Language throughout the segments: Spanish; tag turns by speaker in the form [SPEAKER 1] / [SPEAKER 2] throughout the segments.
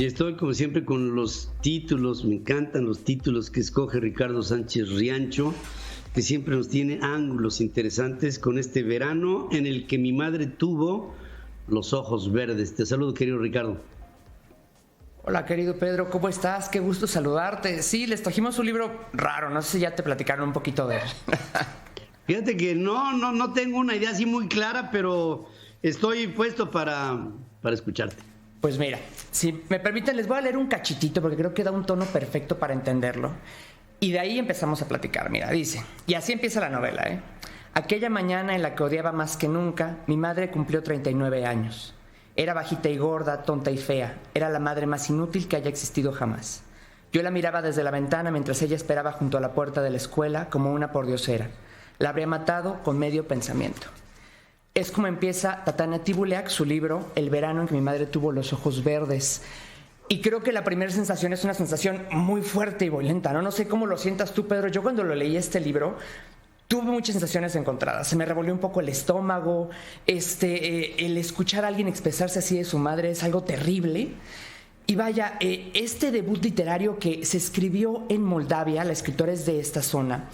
[SPEAKER 1] Y estoy como siempre con los títulos, me encantan los títulos que escoge Ricardo Sánchez Riancho, que siempre nos tiene ángulos interesantes con este verano en el que mi madre tuvo los ojos verdes. Te saludo, querido Ricardo.
[SPEAKER 2] Hola, querido Pedro, ¿cómo estás? Qué gusto saludarte. Sí, les trajimos un libro raro, no sé si ya te platicaron un poquito de él.
[SPEAKER 1] Fíjate que no tengo una idea así muy clara, pero estoy puesto para escucharte.
[SPEAKER 2] Pues mira, si me permiten, les voy a leer un cachitito porque creo que da un tono perfecto para entenderlo. Y de ahí empezamos a platicar. Mira, dice, y así empieza la novela, ¿eh? Aquella mañana en la que odiaba más que nunca, mi madre cumplió 39 años. Era bajita y gorda, tonta y fea. Era la madre más inútil que haya existido jamás. Yo la miraba desde la ventana mientras ella esperaba junto a la puerta de la escuela como una pordiosera. La habría matado con medio pensamiento. Es como empieza Tatjana Tibuleac, su libro, El verano en que mi madre tuvo los ojos verdes. Y creo que la primera sensación es una sensación muy fuerte y violenta, ¿no? No sé cómo lo sientas tú, Pedro. Yo cuando lo leí este libro tuve muchas sensaciones encontradas. Se me revolvió un poco el estómago. El escuchar a alguien expresarse así de su madre es algo terrible. Y vaya, este debut literario que se escribió en Moldavia, la escritora es de esta zona.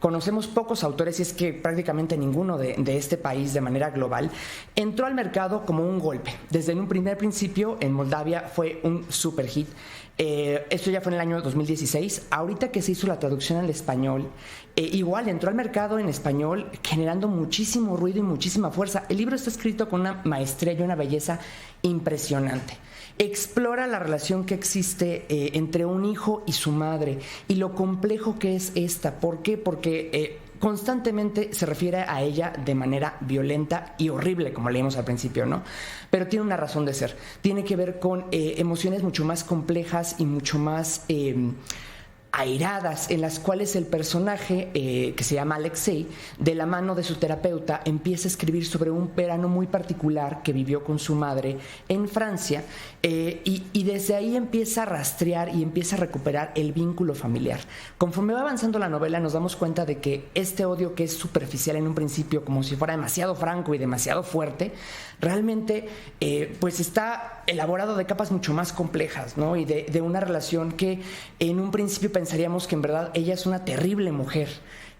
[SPEAKER 2] Conocemos pocos autores, y es que prácticamente ninguno de este país de manera global, entró al mercado como un golpe. Desde un primer principio en Moldavia fue un super hit. Esto ya fue en el año 2016. Ahorita que se hizo la traducción al español, igual entró al mercado en español generando muchísimo ruido y muchísima fuerza. El libro está escrito con una maestría y una belleza impresionante. Explora la relación que existe entre un hijo y su madre y lo complejo que es esta. ¿Por qué? Porque constantemente se refiere a ella de manera violenta y horrible, como leímos al principio, ¿no? Pero tiene una razón de ser. Tiene que ver con emociones mucho más complejas y mucho más airadas, en las cuales el personaje que se llama Alexei, de la mano de su terapeuta, empieza a escribir sobre un verano muy particular que vivió con su madre en Francia, y desde ahí empieza a rastrear y empieza a recuperar el vínculo familiar. Conforme va avanzando la novela nos damos cuenta de que este odio, que es superficial en un principio, como si fuera demasiado franco y demasiado fuerte, realmente pues está elaborado de capas mucho más complejas, ¿no? Y de una relación que en un principio pensaríamos que en verdad ella es una terrible mujer.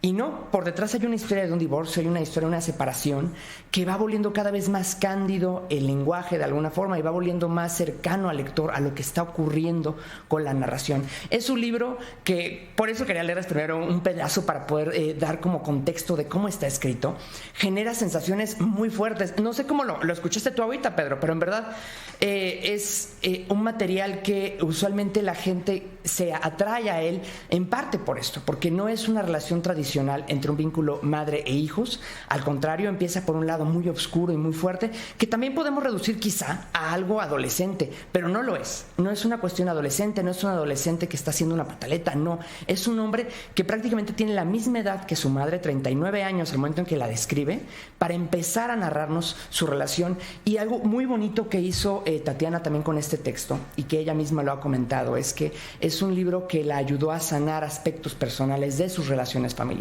[SPEAKER 2] Y no, por detrás hay una historia de un divorcio, hay una historia de una separación que va volviendo cada vez más cándido el lenguaje de alguna forma y va volviendo más cercano al lector a lo que está ocurriendo con la narración. Es un libro que, por eso quería leerles primero un pedazo para poder dar como contexto de cómo está escrito. Genera sensaciones muy fuertes. No sé cómo lo escuchaste tú ahorita, Pedro, pero en verdad es un material que usualmente la gente se atrae a él en parte por esto, porque no es una relación tradicional entre un vínculo madre e hijos. Al contrario, empieza por un lado muy oscuro y muy fuerte, que también podemos reducir quizá a algo adolescente, pero no lo es. No es una cuestión adolescente, no es un adolescente que está haciendo una pataleta, no. Es un hombre que prácticamente tiene la misma edad que su madre, 39 años, al momento en que la describe, para empezar a narrarnos su relación. Y algo muy bonito que hizo Tatjana también con este texto, y que ella misma lo ha comentado, es que es un libro que la ayudó a sanar aspectos personales de sus relaciones familiares.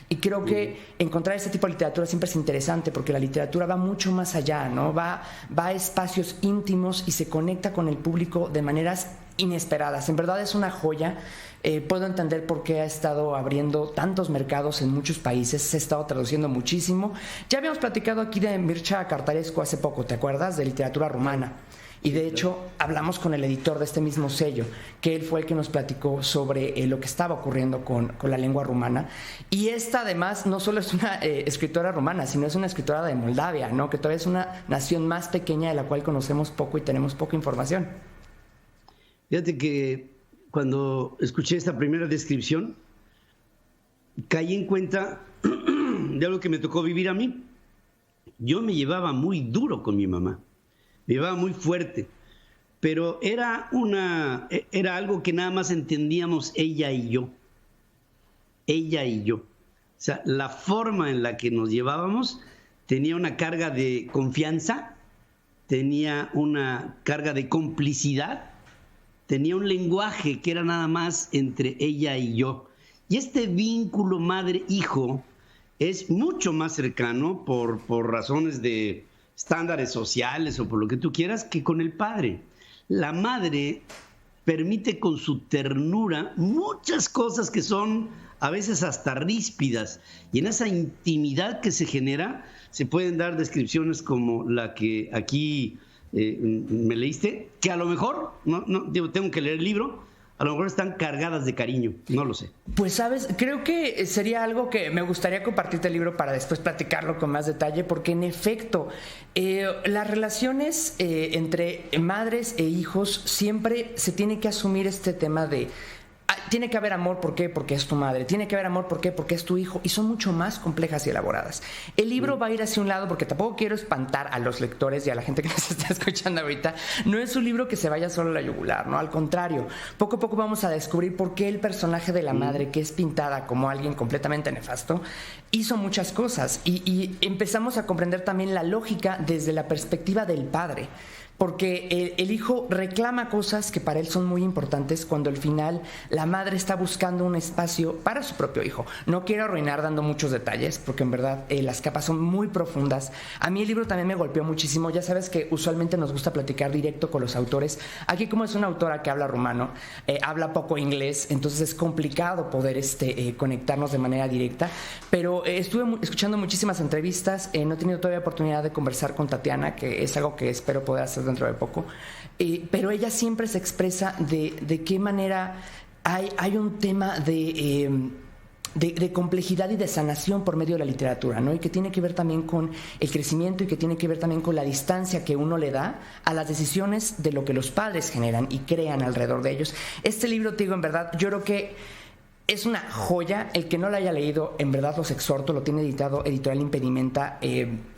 [SPEAKER 2] Y creo que encontrar este tipo de literatura siempre es interesante, porque la literatura va mucho más allá, ¿no? Va a espacios íntimos y se conecta con el público de maneras inesperadas. En verdad es una joya. Puedo entender por qué ha estado abriendo tantos mercados en muchos países, se ha estado traduciendo muchísimo. Ya habíamos platicado aquí de Mircea Cărtărescu hace poco, ¿te acuerdas? De literatura rumana. Y de hecho hablamos con el editor de este mismo sello, que él fue el que nos platicó sobre lo que estaba ocurriendo con la lengua rumana. Y esta además no solo es una escritora rumana, sino es una escritora de Moldavia, ¿no? Que todavía es una nación más pequeña de la cual conocemos poco y tenemos poca información.
[SPEAKER 1] Fíjate que cuando escuché esta primera descripción, caí en cuenta de algo que me tocó vivir a mí. Yo me llevaba muy duro con mi mamá. Me llevaba muy fuerte, pero era algo que nada más entendíamos ella y yo. Ella y yo. O sea, la forma en la que nos llevábamos tenía una carga de confianza, tenía una carga de complicidad, tenía un lenguaje que era nada más entre ella y yo. Y este vínculo madre-hijo es mucho más cercano por razones de estándares sociales o por lo que tú quieras, que con el padre. la madre permite con su ternura muchas cosas que son a veces hasta ríspidas, y en esa intimidad que se genera se pueden dar descripciones como la que aquí me leíste, que a lo mejor, tengo que leer el libro, a lo mejor están cargadas de cariño, no lo sé.
[SPEAKER 2] Pues sabes, creo que sería algo que me gustaría compartirte el libro para después platicarlo con más detalle, porque en efecto, las relaciones entre madres e hijos siempre se tiene que asumir este tema de tiene que haber amor, ¿por qué? Porque es tu madre. Tiene que haber amor, ¿por qué? Porque es tu hijo. Y son mucho más complejas y elaboradas. El libro va a ir hacia un lado, porque tampoco quiero espantar a los lectores y a la gente que nos está escuchando ahorita. No es un libro que se vaya solo a la yugular, ¿no? Al contrario, poco a poco vamos a descubrir por qué el personaje de la madre, que es pintada como alguien completamente nefasto, hizo muchas cosas. Y empezamos a comprender también la lógica desde la perspectiva del padre. Porque el hijo reclama cosas que para él son muy importantes, cuando al final la madre está buscando un espacio para su propio hijo. No quiero arruinar dando muchos detalles, porque en verdad las capas son muy profundas. A mí el libro también me golpeó muchísimo. Ya sabes que usualmente nos gusta platicar directo con los autores. Aquí, como es una autora que habla rumano, habla poco inglés, entonces es complicado poder conectarnos de manera directa. Pero estuve escuchando muchísimas entrevistas. No he tenido todavía oportunidad de conversar con Tatiana, que es algo que espero poder hacer dentro de poco, pero ella siempre se expresa de qué manera hay un tema de complejidad y de sanación por medio de la literatura, ¿no? Y que tiene que ver también con el crecimiento, y que tiene que ver también con la distancia que uno le da a las decisiones de lo que los padres generan y crean alrededor de ellos. Este libro, te digo, en verdad, yo creo que es una joya. El que no lo haya leído, en verdad los exhorto. Lo tiene editado Editorial Impedimenta.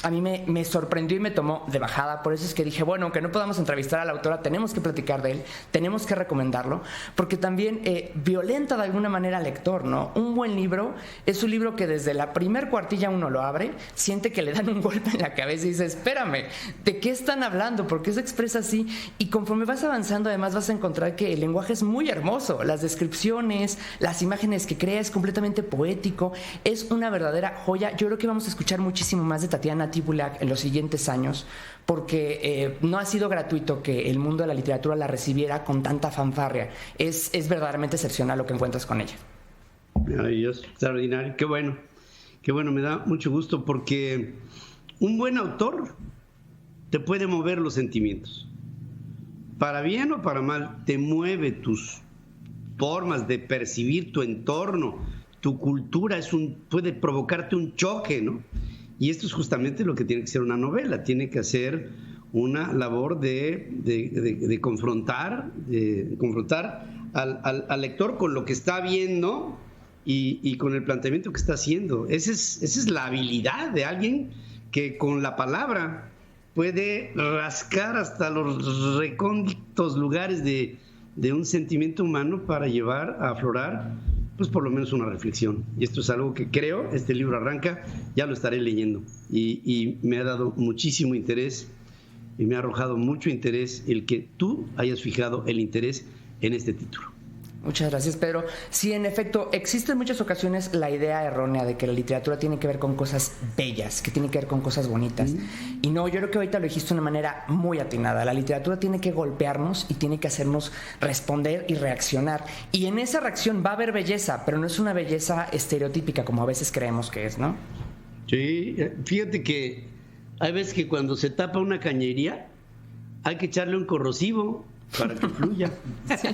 [SPEAKER 2] A mí me sorprendió y me tomó de bajada. Por eso es que dije, bueno, aunque no podamos entrevistar a la autora, tenemos que platicar de él, tenemos que recomendarlo, porque también violenta de alguna manera al lector, ¿no? Un buen libro es un libro que desde la primer cuartilla uno lo abre, siente que le dan un golpe en la cabeza y dice, espérame, ¿de qué están hablando? ¿Por qué se expresa así? Y conforme vas avanzando, además vas a encontrar que el lenguaje es muy hermoso. Las descripciones, las imágenes que crea, es completamente poético, es una verdadera joya. Yo creo que vamos a escuchar muchísimo más de Tatiana Tibulak en los siguientes años, porque no ha sido gratuito que el mundo de la literatura la recibiera con tanta fanfarria. Es verdaderamente excepcional lo que encuentras con ella.
[SPEAKER 1] Maravilloso, extraordinario, qué bueno, me da mucho gusto, porque un buen autor te puede mover los sentimientos, para bien o para mal, te mueve tus formas de percibir tu entorno, tu cultura, puede provocarte un choque, ¿no? Y esto es justamente lo que tiene que ser una novela, tiene que hacer una labor de confrontar al lector con lo que está viendo y con el planteamiento que está haciendo. Esa es la habilidad de alguien que con la palabra puede rascar hasta los recónditos lugares de un sentimiento humano para llevar a aflorar, pues por lo menos una reflexión. Y esto es algo que creo, este libro arranca, ya lo estaré leyendo. Y me ha dado muchísimo interés y me ha arrojado mucho interés el que tú hayas fijado el interés en este título.
[SPEAKER 2] Muchas gracias, Pedro. Sí, en efecto, existe en muchas ocasiones la idea errónea de que la literatura tiene que ver con cosas bellas, que tiene que ver con cosas bonitas. Y no, yo creo que ahorita lo dijiste de una manera muy atinada. La literatura tiene que golpearnos y tiene que hacernos responder y reaccionar. Y en esa reacción va a haber belleza, pero no es una belleza estereotípica como a veces creemos que es, ¿no?
[SPEAKER 1] Sí, fíjate que hay veces que cuando se tapa una cañería hay que echarle un corrosivo para que fluya.
[SPEAKER 2] Sí,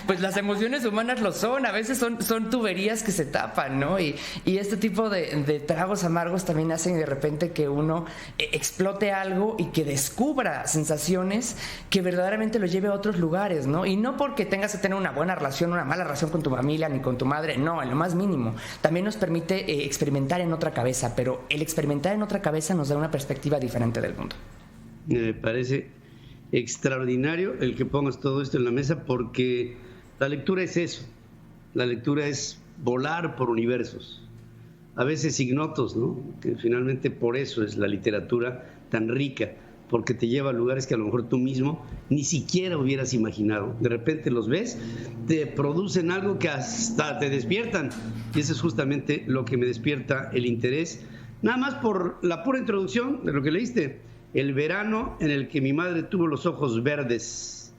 [SPEAKER 2] pues las emociones humanas lo son, a veces son tuberías que se tapan, ¿no? Y este tipo de tragos amargos también hacen de repente que uno explote algo y que descubra sensaciones que verdaderamente lo lleve a otros lugares, ¿no? Y no porque tengas que tener una buena relación, una mala relación con tu familia ni con tu madre, no, en lo más mínimo. También nos permite experimentar en otra cabeza, pero el experimentar en otra cabeza nos da una perspectiva diferente del mundo.
[SPEAKER 1] Me parece extraordinario el que pongas todo esto en la mesa, porque la lectura es eso, la lectura es volar por universos, a veces ignotos, ¿no? Que finalmente por eso es la literatura tan rica, porque te lleva a lugares que a lo mejor tú mismo ni siquiera hubieras imaginado. De repente los ves, te producen algo que hasta te despiertan, y eso es justamente lo que me despierta el interés, nada más por la pura introducción de lo que leíste. El verano en el que mi madre tuvo los ojos verdes.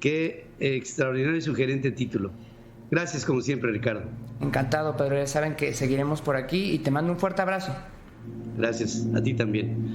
[SPEAKER 1] Qué extraordinario y sugerente título. Gracias como siempre, Ricardo.
[SPEAKER 2] Encantado, Pedro. Ya saben que seguiremos por aquí y te mando un fuerte abrazo.
[SPEAKER 1] Gracias, a ti también.